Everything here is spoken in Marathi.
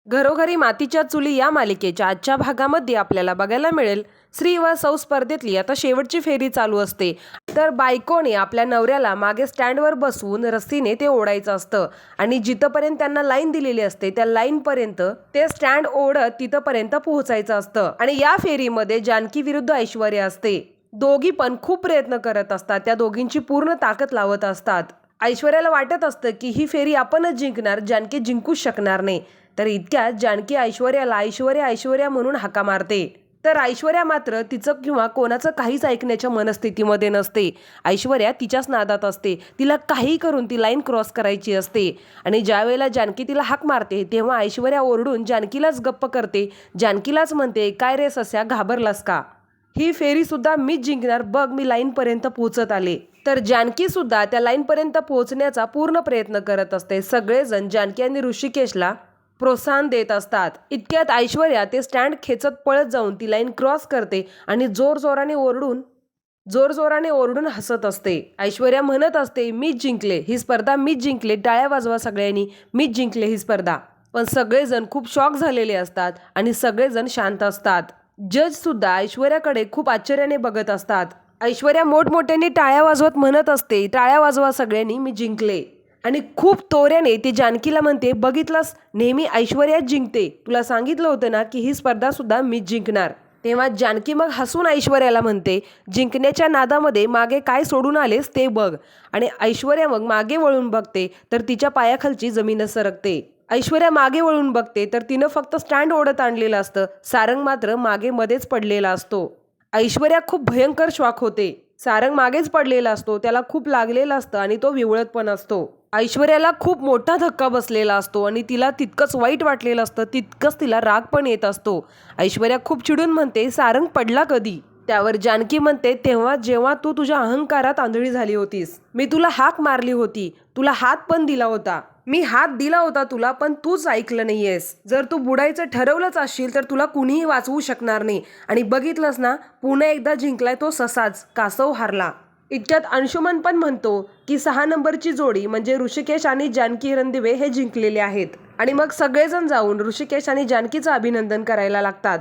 घरोघरी मातीच्या चुली या मालिकेच्या आजच्या भागामध्ये आपल्याला बघायला मिळेल श्री व सौ स्पर्धेतली आता शेवटची फेरी चालू असते। तर बायकोने आपल्या नवऱ्याला मागे स्टँडवर बसवून रस्सीने ते ओढायचं असतं आणि जिथपर्यंत त्यांना लाईन दिलेली असते त्या लाईन पर्यंत ते स्टँड ओढत तिथपर्यंत पोहोचायचं असतं। आणि या फेरीमध्ये जानकी विरुद्ध ऐश्वर्या असते। दोघी पण खूप प्रयत्न करत असतात, त्या दोघींची पूर्ण ताकद लावत असतात। ऐश्वर्याला वाटत असतं की ही फेरी आपणच जिंकणार, जानकी जिंकूच शकणार नाही। तर इतक्यात जानकी ऐश्वर्याला ऐश्वर्या ऐश्वर्या म्हणून हाका मारते। तर ऐश्वर्या मात्र तिचं किंवा कोणाचं काहीच ऐकण्याच्या मनस्थितीमध्ये नसते। ऐश्वर्या तिच्याच नादात असते, तिला काही करून ती लाईन क्रॉस करायची असते। आणि ज्या वेळेला जानकी तिला हाक मारते तेव्हा ऐश्वर्या ओरडून जानकीलाच गप्प करते, जानकीलाच म्हणते, काय रे सस्या, घाबरलास का? ही फेरी सुद्धा मीच जिंकणार, बघ मी लाईन पर्यंत पोहोचत आले। तर जानकी सुद्धा त्या लाईन पर्यंत पोहोचण्याचा पूर्ण प्रयत्न करत असते। सगळेजण जानकी आणि ऋषिकेशला प्रोत्साहन देत असतात। इतक्यात ऐश्वर्या ते स्टँड खेचत पळत जाऊन ती लाईन क्रॉस करते आणि जोरजोराने ओरडून हसत असते। ऐश्वर्या म्हणत असते, मीच जिंकले ही स्पर्धा, मीच जिंकले, टाळ्या वाजवा सगळ्यांनी, मीच जिंकले ही स्पर्धा। पण सगळेजण खूप शॉक झालेले असतात आणि सगळेजण शांत असतात। जज सुद्धा ऐश्वर्याकडे खूप आश्चर्याने बघत असतात। ऐश्वर्या मोठमोठ्याने टाळ्या वाजवत म्हणत असते, टाळ्या वाजवा सगळ्यांनी, मी जिंकले। आणि खूप तोऱ्याने ती जानकीला म्हणते, बघितलंस, नेहमी ऐश्वर्याच जिंकते, तुला सांगितलं होतं ना की ही स्पर्धा सुद्धा मीच जिंकणार। तेव्हा जानकी मग हसून ऐश्वर्याला म्हणते, जिंकण्याच्या नादामध्ये मागे काय सोडून आलेस ते बघ। आणि ऐश्वर्या मग मागे वळून बघते तर तिच्या पायाखालची जमीनच सरकते। ऐश्वर्या मागे वळून बघते तर तिनं फक्त स्टँड ओढत आणलेलं असतं, सारंग मात्र मागे मध्येच पडलेला असतो। ऐश्वर्या खूप भयंकर शॉक होते। सारंग मागेच पडलेला असतो, त्याला खूप लागलेलं असतं आणि तो विवळत पण असतो। ऐश्वर्याला खूप मोठा धक्का बसलेला असतो आणि तिला तितकंच वाईट वाटलेलं असतं, तितकंच तिला राग पण येत असतो। ऐश्वर्या खूप चिडून म्हणते, सारंग पडला कधी? त्यावर जानकी म्हणते, तेव्हा जेव्हा तू तुझ्या अहंकारात आंधळी झाली होतीस, मी तुला हाक मारली होती, तुला हात पण दिला होता, मी हात दिला होता तुला, पण तूच ऐकलं नाहीयेस। जर तू बुडायचं ठरवलंच असशील तर तुला कुणीही वाचवू शकणार नाही। आणि बघितलंस ना, पुन्हा एकदा जिंकलाय तो ससाच, कासव हारला। इतक्यात अंशुमन पण म्हणतो की 6 नंबरची जोडी म्हणजे ऋषिकेश आणि जानकी रणदिवे हे जिंकलेले आहेत। आणि मग सगळेजण जाऊन ऋषिकेश आणि जानकीचं अभिनंदन करायला लागतात।